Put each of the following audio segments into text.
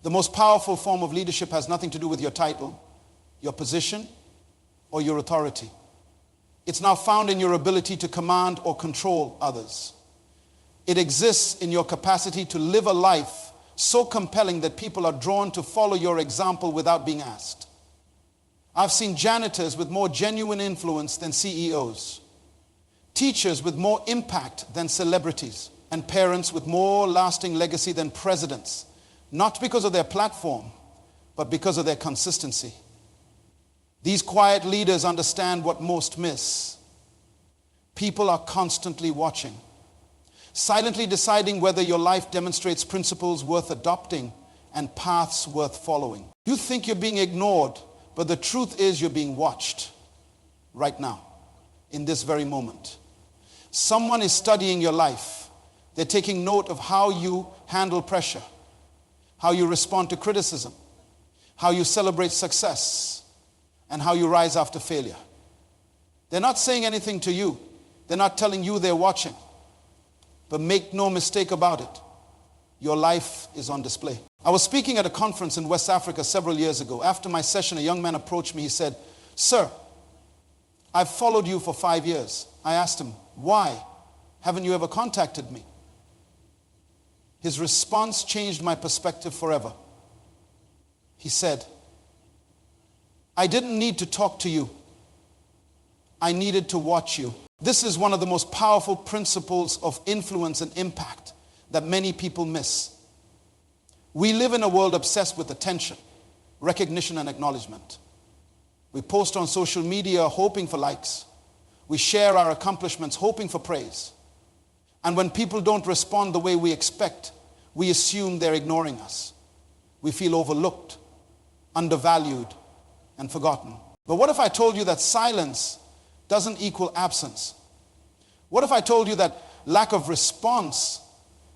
The most powerful form of leadership has nothing to do with your title, your position, or your authority. It's now found in your ability to command or control others. It exists in your capacity to live a life so compelling that people are drawn to follow your example without being asked. I've seen janitors with more genuine influence than CEOs, teachers with more impact than celebrities, and parents with more lasting legacy than presidents, not because of their platform, but because of their consistency. These quiet leaders understand what most miss. People are constantly watching, silently deciding whether your life demonstrates principles worth adopting and paths worth following. You think you're being ignored, but the truth is you're being watched right now, in this very moment. Someone is studying your life. They're taking note of how you handle pressure, how you respond to criticism, how you celebrate success, and how you rise after failure. They're not saying anything to you. They're not telling you they're watching. But make no mistake about it, your life is on display. I was speaking at a conference in West Africa several years ago. After my session, a young man approached me. He said, "Sir, I've followed you for 5 years." I asked him, "Why? Haven't you ever contacted me?" His response changed my perspective forever. He said, "I didn't need to talk to you. I needed to watch you." This is one of the most powerful principles of influence and impact that many people miss. We live in a world obsessed with attention, recognition, and acknowledgement. We post on social media hoping for likes. We share our accomplishments hoping for praise. And when people don't respond the way we expect, we assume they're ignoring us. We feel overlooked, undervalued, and forgotten. But what if I told you that silence doesn't equal absence? What if I told you that lack of response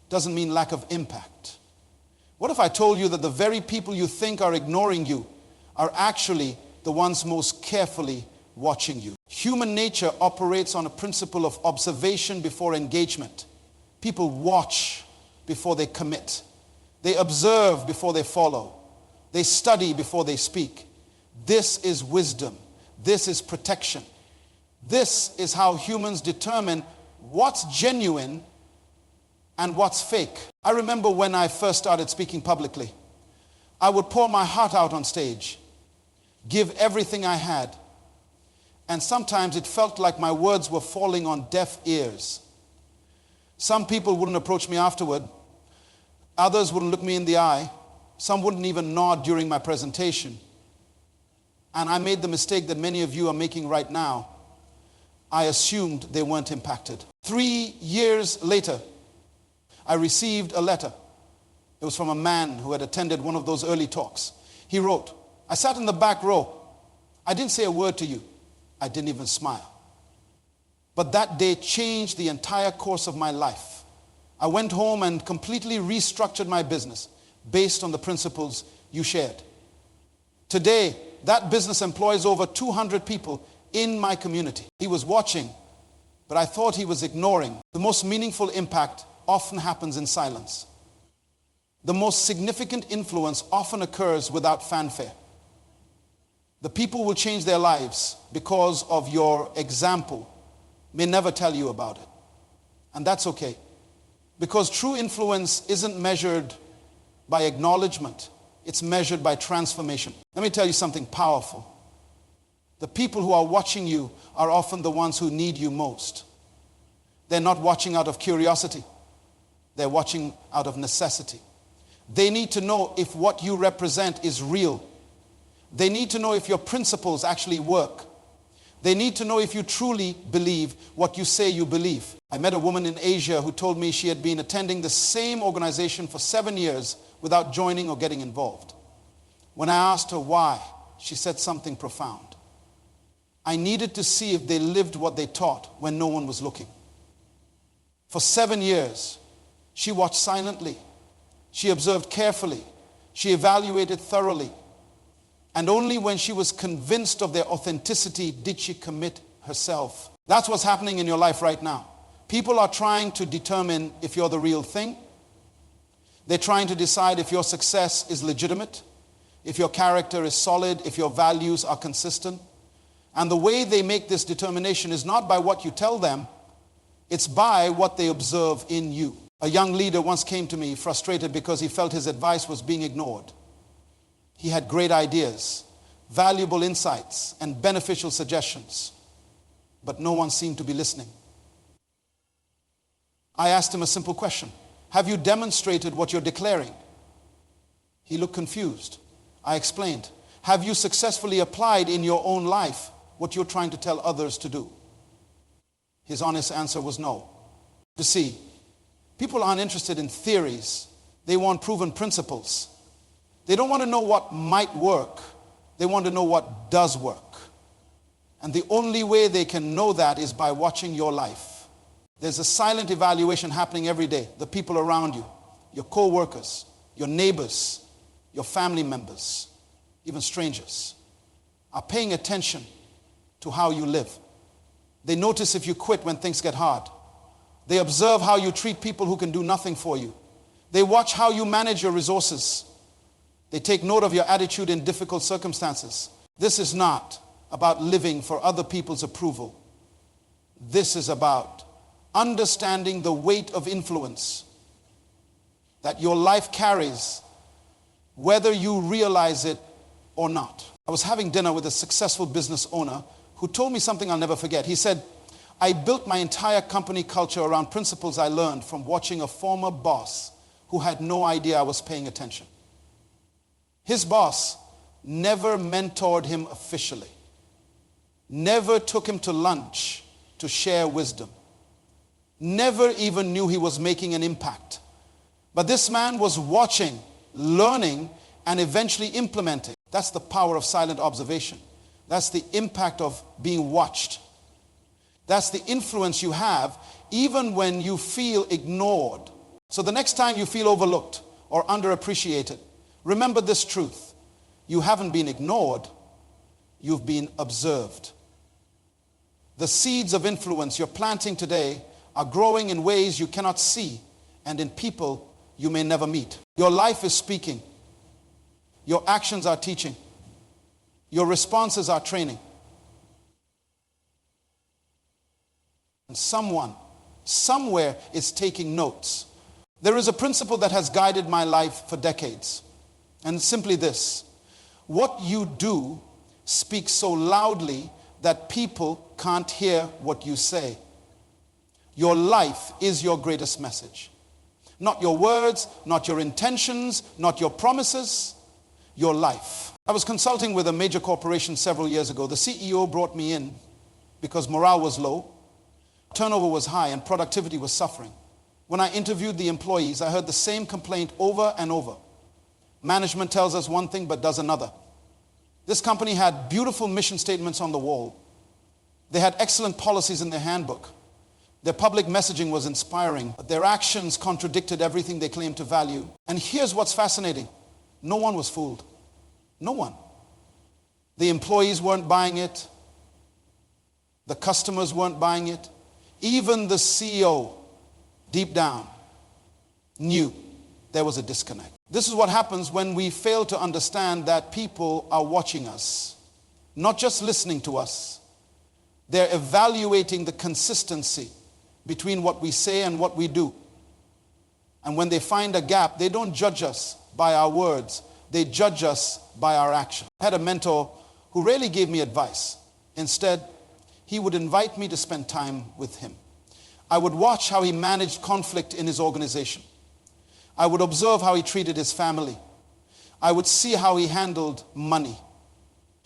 doesn't mean lack of impact? What if I told you that the very people you think are ignoring you are actually the ones most carefully watching you? Human nature operates on a principle of observation before engagement. People watch before they commit. They observe before they follow. They study before they speak. This is wisdom. This is protection. This is how humans determine what's genuine and what's fake. I remember when I first started speaking publicly, I would pour my heart out on stage, give everything I had, and sometimes it felt like my words were falling on deaf ears. Some people wouldn't approach me afterward. Others wouldn't look me in the eye. Some wouldn't even nod during my presentation. And I made the mistake that many of you are making right now. I assumed they weren't impacted. 3 years later, I received a letter. It was from a man who had attended one of those early talks. He wrote, "I sat in the back row. I didn't say a word to you. I didn't even smile. But that day changed the entire course of my life. I went home and completely restructured my business based on the principles you shared. Today, that business employs over 200 people in my community." He was watching, but I thought he was ignoring. The most meaningful impact often happens in silence. The most significant influence often occurs without fanfare. The people will change their lives because of your example, may never tell you about it. And that's okay. Because true influence isn't measured by acknowledgement. It's measured by transformation. Let me tell you something powerful. The people who are watching you are often the ones who need you most. They're not watching out of curiosity. They're watching out of necessity. They need to know if what you represent is real. They need to know if your principles actually work. They need to know if you truly believe what you say you believe. I met a woman in Asia who told me she had been attending the same organization for 7 years without joining or getting involved. When I asked her why, she said something profound. "I needed to see if they lived what they taught when no one was looking." For 7 years, she watched silently. She observed carefully. She evaluated thoroughly. And only when she was convinced of their authenticity did she commit herself. That's what's happening in your life right now. People are trying to determine if you're the real thing. They're trying to decide if your success is legitimate, if your character is solid, if your values are consistent. And the way they make this determination is not by what you tell them, it's by what they observe in you. A young leader once came to me frustrated because he felt his advice was being ignored. He had great ideas, valuable insights, and beneficial suggestions, but no one seemed to be listening. I asked him a simple question. Have you demonstrated what you're declaring? He looked confused. I explained. Have you successfully applied in your own life what you're trying to tell others to do? His honest answer was no. You see, people aren't interested in theories. They want proven principles. They don't want to know what might work. They want to know what does work. And the only way they can know that is by watching your life. There's a silent evaluation happening every day. The people around you, your co-workers, your neighbors, your family members, even strangers, are paying attention to how you live. They notice if you quit when things get hard. They observe how you treat people who can do nothing for you. They watch how you manage your resources. They take note of your attitude in difficult circumstances. This is not about living for other people's approval. This is about understanding the weight of influence that your life carries, whether you realize it or not. I was having dinner with a successful business owner who told me something I'll never forget. He said, I built my entire company culture around principles I learned from watching a former boss who had no idea I was paying attention. His boss never mentored him officially, never took him to lunch to share wisdom, never even knew he was making an impact. But this man was watching, learning, and eventually implementing. That's the power of silent observation. That's the impact of being watched. That's the influence you have even when you feel ignored. So the next time you feel overlooked or underappreciated, remember this truth. You haven't been ignored. You've been observed. The seeds of influence you're planting today are growing in ways you cannot see and in people you may never meet. Your life is speaking. Your actions are teaching. Your responses are training. And someone, somewhere is taking notes. There is a principle that has guided my life for decades. And it's simply this. What you do speaks so loudly that people can't hear what you say. Your life is your greatest message. Not your words, not your intentions, not your promises, your life. I was consulting with a major corporation several years ago. The CEO brought me in because morale was low, turnover was high, and productivity was suffering. When I interviewed the employees, I heard the same complaint over and over. Management tells us one thing but does another. This company had beautiful mission statements on the wall. They had excellent policies in their handbook. Their public messaging was inspiring, but their actions contradicted everything they claimed to value. And here's what's fascinating. No one was fooled. No one. The employees weren't buying it. The customers weren't buying it. Even the CEO, deep down, knew there was a disconnect. This is what happens when we fail to understand that people are watching us, not just listening to us. They're evaluating the consistency between what we say and what we do. And when they find a gap, they don't judge us by our words. They judge us by our action. I had a mentor who rarely gave me advice. Instead, he would invite me to spend time with him. I would watch how he managed conflict in his organization. I would observe how he treated his family. I would see how he handled money,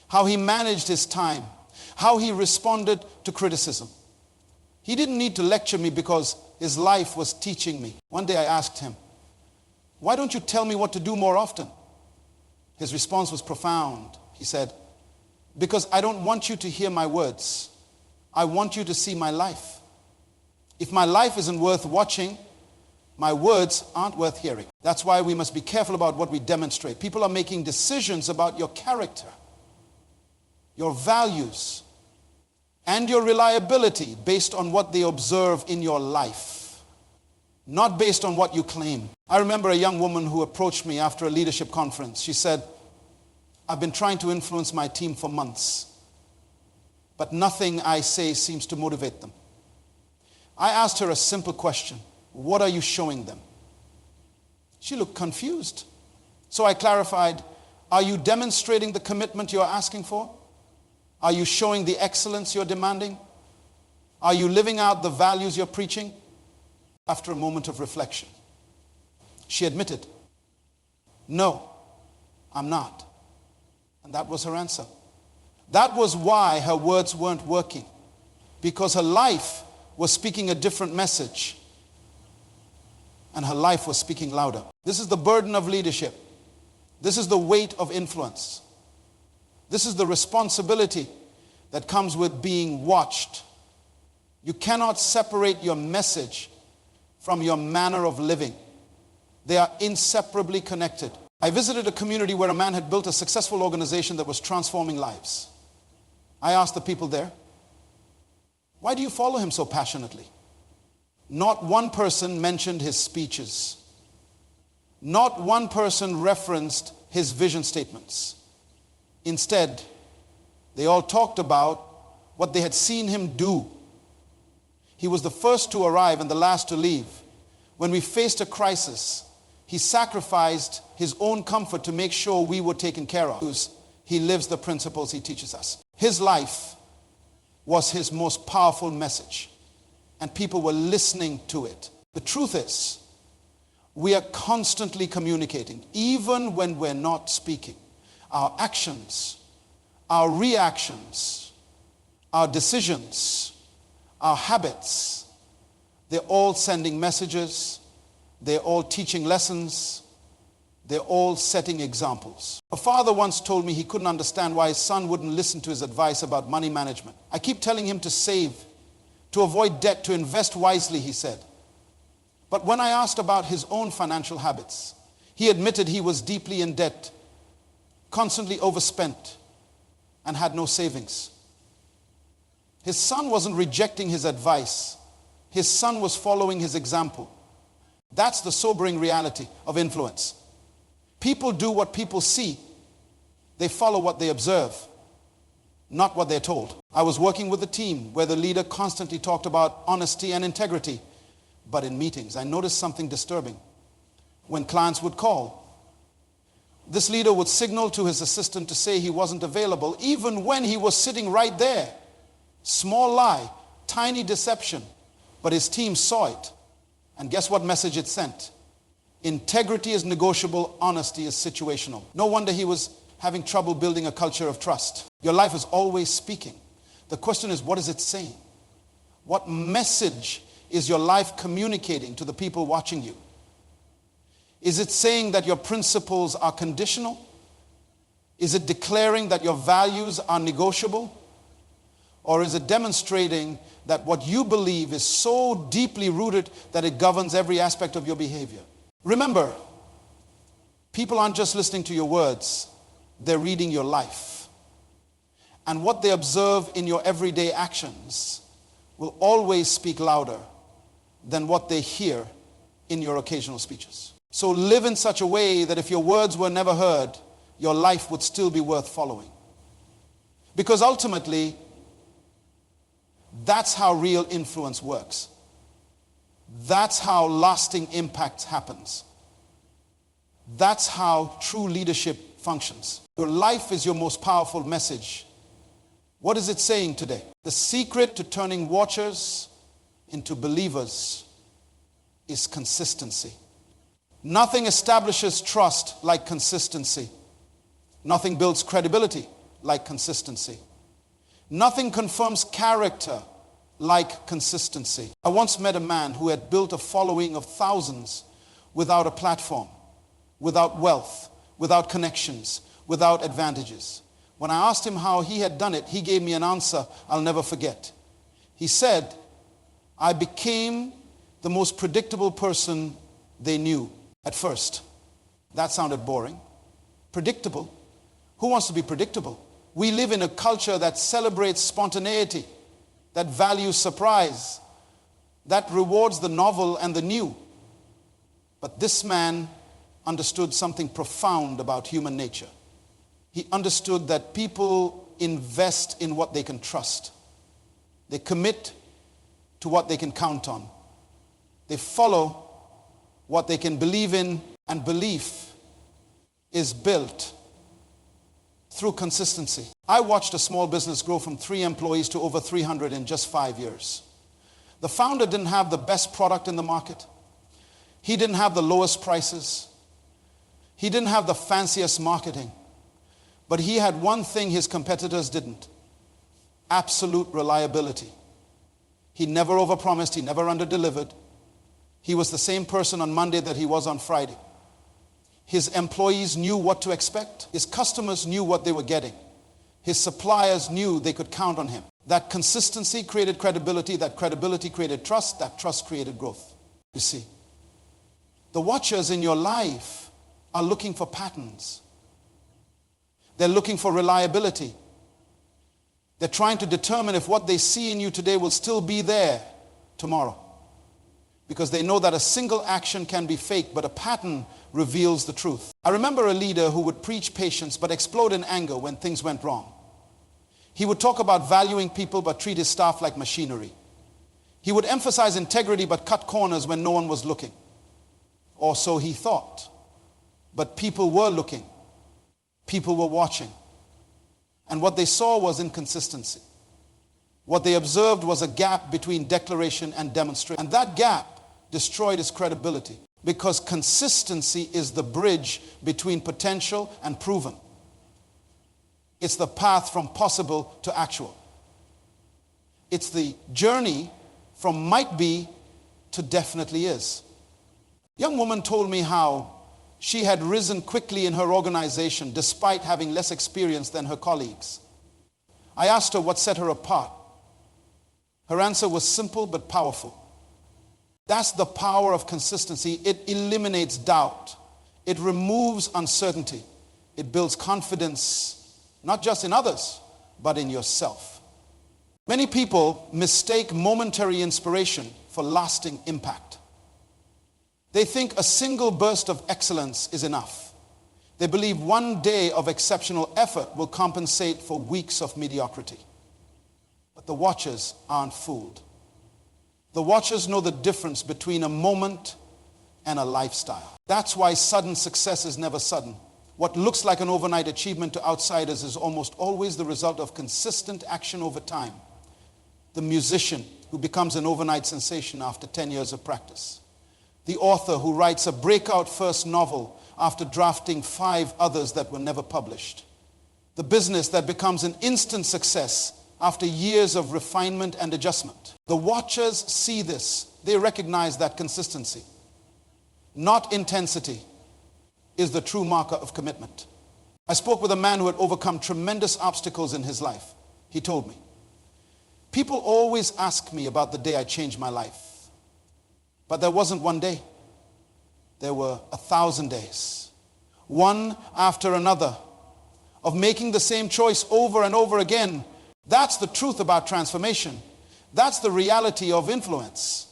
how he managed his time, how he responded to criticism. He didn't need to lecture me because his life was teaching me. One day I asked him, "Why don't you tell me what to do more often?" His response was profound. He said, "Because I don't want you to hear my words. I want you to see my life. If my life isn't worth watching, my words aren't worth hearing." That's why we must be careful about what we demonstrate. People are making decisions about your character, your values, and your reliability based on what they observe in your life, not based on what you claim. I remember a young woman who approached me after a leadership conference. She said, I've been trying to influence my team for months, but nothing I say seems to motivate them. I asked her a simple question. What are you showing them? She looked confused. So I clarified, are you demonstrating the commitment you're asking for? Are you showing the excellence you're demanding? Are you living out the values you're preaching? After a moment of reflection, she admitted, no, I'm not. And that was her answer. That was why her words weren't working, because her life was speaking a different message, and her life was speaking louder. This is the burden of leadership. This is the weight of influence. This is the responsibility that comes with being watched. You cannot separate your message from your manner of living. They are inseparably connected. I visited a community where a man had built a successful organization that was transforming lives. I asked the people there, why do you follow him so passionately? Not one person mentioned his speeches. Not one person referenced his vision statements. Instead, they all talked about what they had seen him do. He was the first to arrive and the last to leave. When we faced a crisis, he sacrificed his own comfort to make sure we were taken care of. He lives the principles he teaches us. His life was his most powerful message, and people were listening to it. The truth is, we are constantly communicating, even when we're not speaking. Our actions, our reactions, our decisions, our habits, they're all sending messages, they're all teaching lessons, they're all setting examples. A father once told me he couldn't understand why his son wouldn't listen to his advice about money management. I keep telling him to save, to avoid debt, to invest wisely, he said. But when I asked about his own financial habits, he admitted he was deeply in debt, constantly overspent, and had no savings. His son wasn't rejecting his advice. His son was following his example. That's the sobering reality of influence. People do what people see. They follow what they observe, not what they're told. I was working with a team where the leader constantly talked about honesty and integrity. But in meetings, I noticed something disturbing. When clients would call, this leader would signal to his assistant to say he wasn't available, even when he was sitting right there. Small lie, tiny deception, but his team saw it. And guess what message it sent? Integrity is negotiable, honesty is situational. No wonder he was having trouble building a culture of trust. Your life is always speaking. The question is, what is it saying? What message is your life communicating to the people watching you? Is it saying that your principles are conditional? Is it declaring that your values are negotiable? Or is it demonstrating that what you believe is so deeply rooted that it governs every aspect of your behavior? Remember, people aren't just listening to your words, they're reading your life. And what they observe in your everyday actions will always speak louder than what they hear in your occasional speeches. So live in such a way that if your words were never heard, your life would still be worth following. Because ultimately, that's how real influence works. That's how lasting impact happens. That's how true leadership functions. Your life is your most powerful message. What is it saying today? The secret to turning watchers into believers is consistency. Nothing establishes trust like consistency. Nothing builds credibility like consistency. Nothing confirms character like consistency. I once met a man who had built a following of thousands without a platform, without wealth, without connections, without advantages. When I asked him how he had done it, he gave me an answer I'll never forget. He said, I became the most predictable person they knew at first. That sounded boring. Predictable? Who wants to be predictable? We live in a culture that celebrates spontaneity, that values surprise, that rewards the novel and the new. But this man understood something profound about human nature. He understood that people invest in what they can trust. They commit to what they can count on. They follow what they can believe in, and belief is built through consistency. I watched a small business grow from 3 employees to over 300 in just 5 years. The founder didn't have the best product in the market. He didn't have the lowest prices. He didn't have the fanciest marketing. But he had one thing his competitors didn't: absolute reliability. He never overpromised. He never underdelivered. He was the same person on Monday that he was on Friday. His employees knew what to expect. His customers knew what they were getting. His suppliers knew they could count on him. That consistency created credibility. That credibility created trust. That trust created growth. You see, the watchers in your life are looking for patterns. They're looking for reliability. They're trying to determine if what they see in you today will still be there tomorrow. Because they know that a single action can be fake, but a pattern reveals the truth. I remember a leader who would preach patience but explode in anger when things went wrong. He would talk about valuing people but treat his staff like machinery. He would emphasize integrity but cut corners when no one was looking. Or so he thought. But people were looking. People were watching. And what they saw was inconsistency. What they observed was a gap between declaration and demonstration. And that gap destroyed his credibility, because consistency is the bridge between potential and proven. It's the path from possible to actual. It's the journey from might be to definitely is. A young woman told me how she had risen quickly in her organization despite having less experience than her colleagues. I asked her what set her apart. Her answer was simple but powerful. That's the power of consistency. It eliminates doubt. It removes uncertainty. It builds confidence, not just in others, but in yourself. Many people mistake momentary inspiration for lasting impact. They think a single burst of excellence is enough. They believe one day of exceptional effort will compensate for weeks of mediocrity. But the watchers aren't fooled. The watchers know the difference between a moment and a lifestyle. That's why sudden success is never sudden. What looks like an overnight achievement to outsiders is almost always the result of consistent action over time. The musician who becomes an overnight sensation after 10 years of practice. The author who writes a breakout first novel after drafting 5 others that were never published. The business that becomes an instant success after years of refinement and adjustment. The watchers see this. They recognize that consistency, not intensity, is the true marker of commitment. I spoke with a man who had overcome tremendous obstacles in his life. He told me, "People always ask me about the day I changed my life. But there wasn't one day. There were 1,000 days, one after another, of making the same choice over and over again." That's the truth about transformation. That's the reality of influence.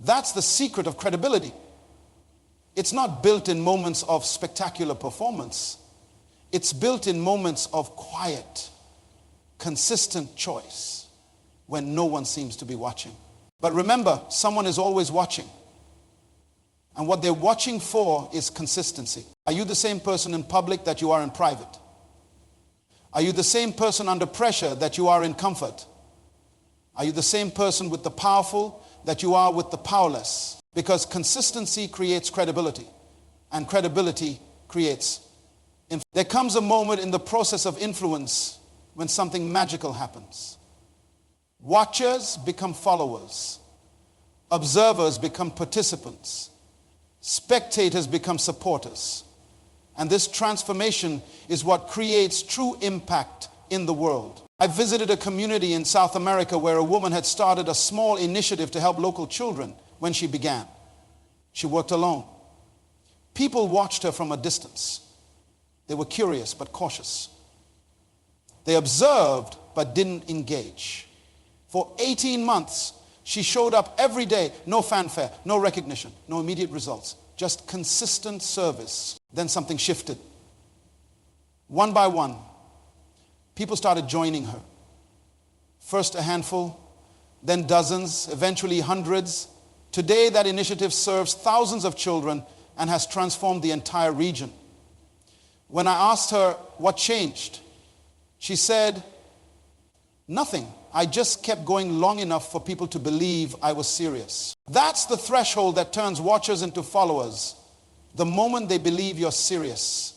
That's the secret of credibility. It's not built in moments of spectacular performance. It's built in moments of quiet, consistent choice when no one seems to be watching. But remember, someone is always watching. And what they're watching for is consistency. Are you the same person in public that you are in private? Are you the same person under pressure that you are in comfort? Are you the same person with the powerful that you are with the powerless? Because consistency creates credibility, and credibility creates influence. There comes a moment in the process of influence when something magical happens. Watchers become followers. Observers become participants. Spectators become supporters. And this transformation is what creates true impact in the world. I visited a community in South America where a woman had started a small initiative to help local children when she began. She worked alone. People watched her from a distance. They were curious but cautious. They observed but didn't engage. For 18 months, She showed up every day, no fanfare, no recognition, no immediate results, just consistent service. Then something shifted. One by one, people started joining her. First a handful, then dozens, eventually hundreds. Today that initiative serves thousands of children and has transformed the entire region. When I asked her what changed, she said, nothing. I just kept going long enough for people to believe I was serious. That's the threshold that turns watchers into followers. The moment they believe you're serious.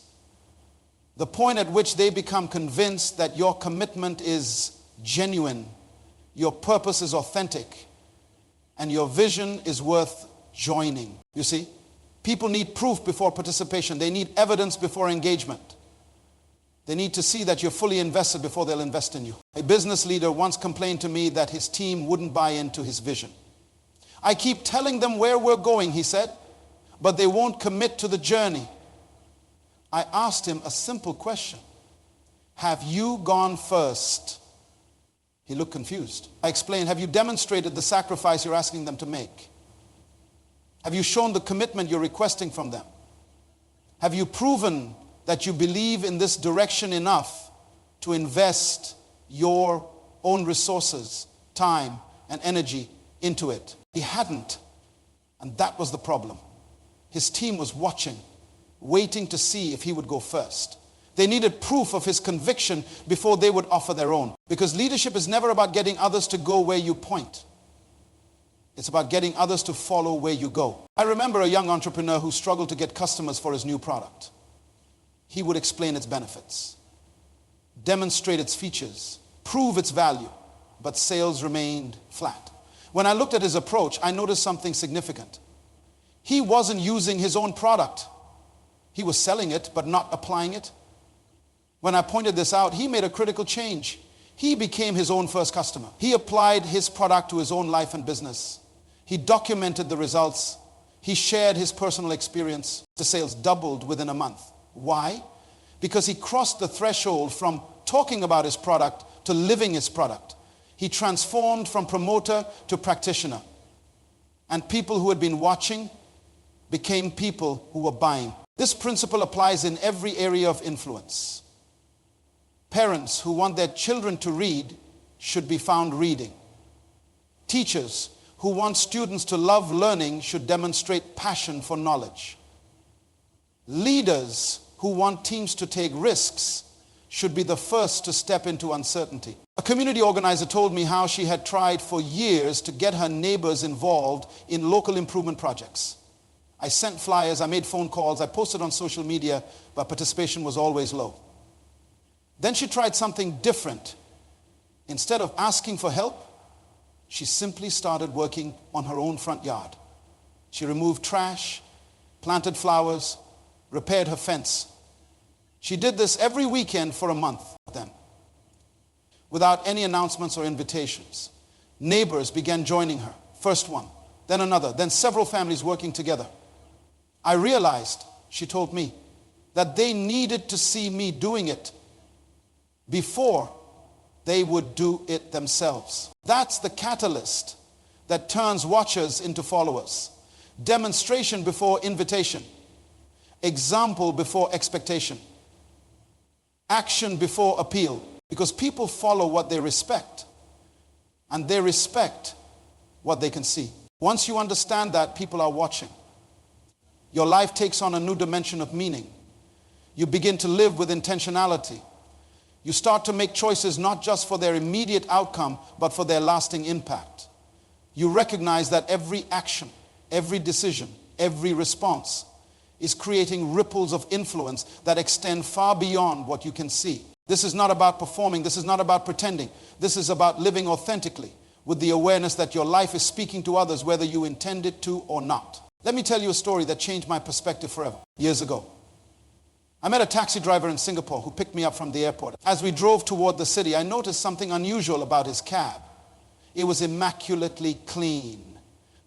The point at which they become convinced that your commitment is genuine, your purpose is authentic, and your vision is worth joining. You see, people need proof before participation. They need evidence before engagement. They need to see that you're fully invested before they'll invest in you. A business leader once complained to me that his team wouldn't buy into his vision. I keep telling them where we're going, he said, but they won't commit to the journey. I asked him a simple question. Have you gone first? He looked confused. I explained, have you demonstrated the sacrifice you're asking them to make? Have you shown the commitment you're requesting from them? Have you proven that you believe in this direction enough to invest your own resources, time, and energy into it? He hadn't, and that was the problem. His team was watching, waiting to see if he would go first. They needed proof of his conviction before they would offer their own. Because leadership is never about getting others to go where you point. It's about getting others to follow where you go. I remember a young entrepreneur who struggled to get customers for his new product. He would explain its benefits, demonstrate its features, prove its value, but sales remained flat. When I looked at his approach, I noticed something significant. He wasn't using his own product. He was selling it, but not applying it. When I pointed this out, he made a critical change. He became his own first customer. He applied his product to his own life and business. He documented the results. He shared his personal experience. The sales doubled within a month. Why? Because he crossed the threshold from talking about his product to living his product. He transformed from promoter to practitioner. And people who had been watching became people who were buying. This principle applies in every area of influence. Parents who want their children to read should be found reading. Teachers who want students to love learning should demonstrate passion for knowledge. Leaders who want teams to take risks should be the first to step into uncertainty. A community organizer told me how she had tried for years to get her neighbors involved in local improvement projects. I sent flyers, I made phone calls, I posted on social media, but participation was always low. Then she tried something different. Instead of asking for help, she simply started working on her own front yard. She removed trash, planted flowers, repaired her fence. She did this every weekend for a month then, without any announcements or invitations. Neighbors began joining her. First one, then another, then several families working together. I realized, she told me, that they needed to see me doing it before they would do it themselves. That's the catalyst that turns watchers into followers. Demonstration before invitation. Example before expectation. Action before appeal. Because people follow what they respect, and they respect what they can see. Once you understand that, people are watching. Your life takes on a new dimension of meaning. You begin to live with intentionality. You start to make choices not just for their immediate outcome, but for their lasting impact. You recognize that every action, every decision, every response is creating ripples of influence that extend far beyond what you can see. This is not about performing. This is not about pretending. This is about living authentically with the awareness that your life is speaking to others whether you intend it to or not. Let me tell you a story that changed my perspective forever. Years ago, I met a taxi driver in Singapore who picked me up from the airport. As we drove toward the city, I noticed something unusual about his cab. It was immaculately clean.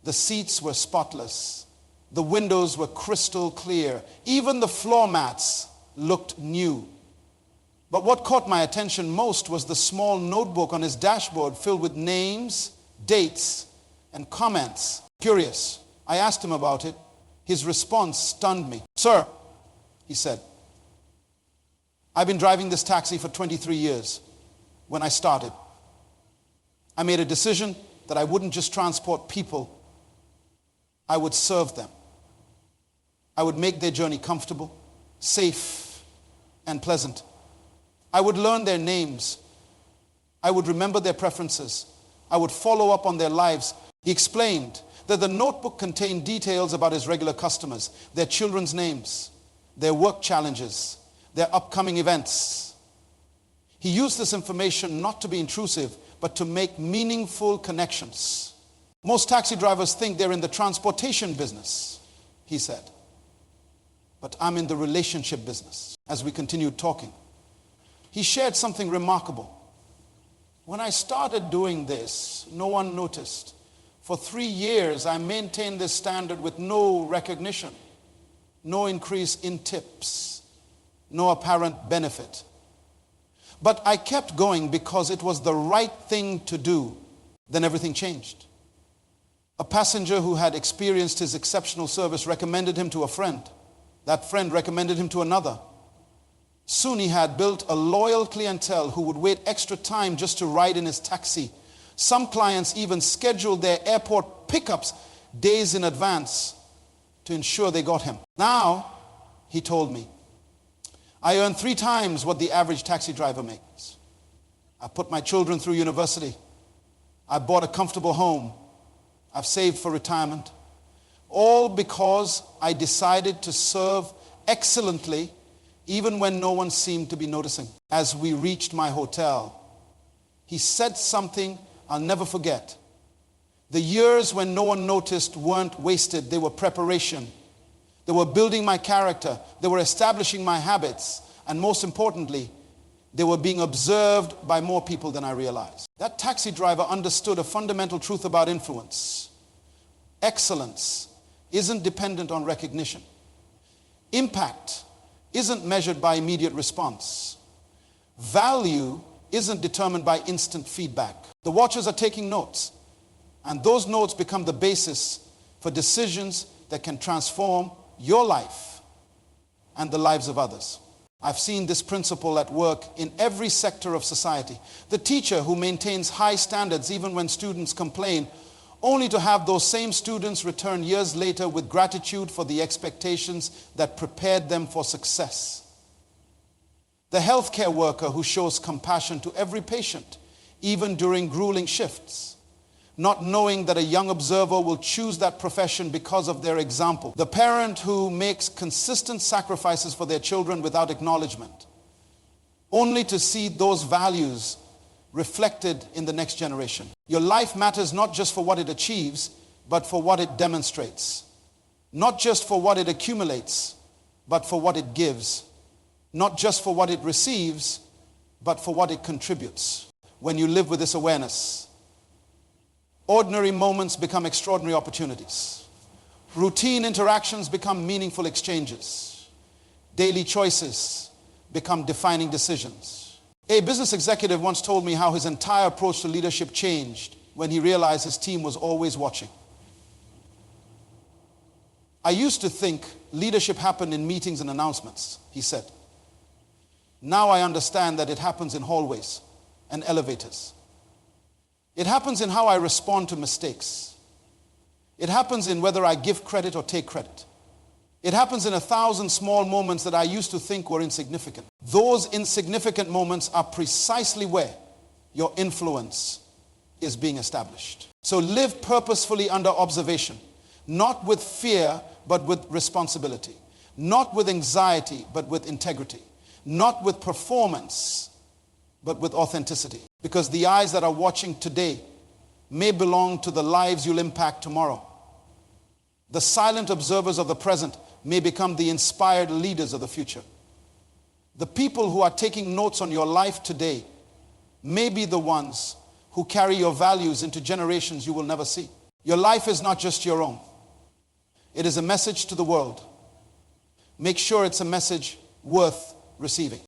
The seats were spotless. The windows were crystal clear. Even the floor mats looked new. But what caught my attention most was the small notebook on his dashboard filled with names, dates, and comments. Curious. I asked him about it. His response stunned me. "Sir," he said, "I've been driving this taxi for 23 years. When I started, I made a decision that I wouldn't just transport people, I would serve them. I would make their journey comfortable, safe, and pleasant. I would learn their names. I would remember their preferences. I would follow up on their lives." He explained that the notebook contained details about his regular customers, their children's names, their work challenges, their upcoming events. He used this information not to be intrusive, but to make meaningful connections. "Most taxi drivers think they're in the transportation business," he said. "But I'm in the relationship business." As we continued talking, he shared something remarkable. "When I started doing this, no one noticed. For 3 years, I maintained this standard with no recognition, no increase in tips, no apparent benefit. But I kept going because it was the right thing to do. Then everything changed. A passenger who had experienced his exceptional service recommended him to a friend. That friend recommended him to another. Soon he had built a loyal clientele who would wait extra time just to ride in his taxi. Some clients even scheduled their airport pickups days in advance to ensure they got him. Now," he told me, "I earn 3 times what the average taxi driver makes. I put my children through university. I bought a comfortable home. I've saved for retirement. All because I decided to serve excellently even when no one seemed to be noticing." As we reached my hotel, he said something I'll never forget. "The years when no one noticed weren't wasted. They were preparation. They were building my character. They were establishing my habits. And most importantly, they were being observed by more people than I realized." That taxi driver understood a fundamental truth about influence. Excellence isn't dependent on recognition. Impact isn't measured by immediate response. Value isn't determined by instant feedback. The watchers are taking notes, and those notes become the basis for decisions that can transform your life and the lives of others. I've seen this principle at work in every sector of society. The teacher who maintains high standards even when students complain, only to have those same students return years later with gratitude for the expectations that prepared them for success. The healthcare worker who shows compassion to every patient, even during grueling shifts, not knowing that a young observer will choose that profession because of their example. The parent who makes consistent sacrifices for their children without acknowledgement, only to see those values reflected in the next generation. Your life matters not just for what it achieves, but for what it demonstrates. Not just for what it accumulates, but for what it gives. Not just for what it receives, but for what it contributes. When you live with this awareness, ordinary moments become extraordinary opportunities. Routine interactions become meaningful exchanges. Daily choices become defining decisions. A business executive once told me how his entire approach to leadership changed when he realized his team was always watching. "I used to think leadership happened in meetings and announcements," he said. "Now I understand that it happens in hallways and elevators. It happens in how I respond to mistakes. It happens in whether I give credit or take credit. It happens in 1,000 small moments that I used to think were insignificant. Those insignificant moments are precisely where your influence is being established." So live purposefully under observation, not with fear, but with responsibility. Not with anxiety, but with integrity. Not with performance, but with authenticity. Because the eyes that are watching today may belong to the lives you'll impact tomorrow. The silent observers of the present may become the inspired leaders of the future. The people who are taking notes on your life today may be the ones who carry your values into generations you will never see. Your life is not just your own. It is a message to the world. Make sure it's a message worth receiving.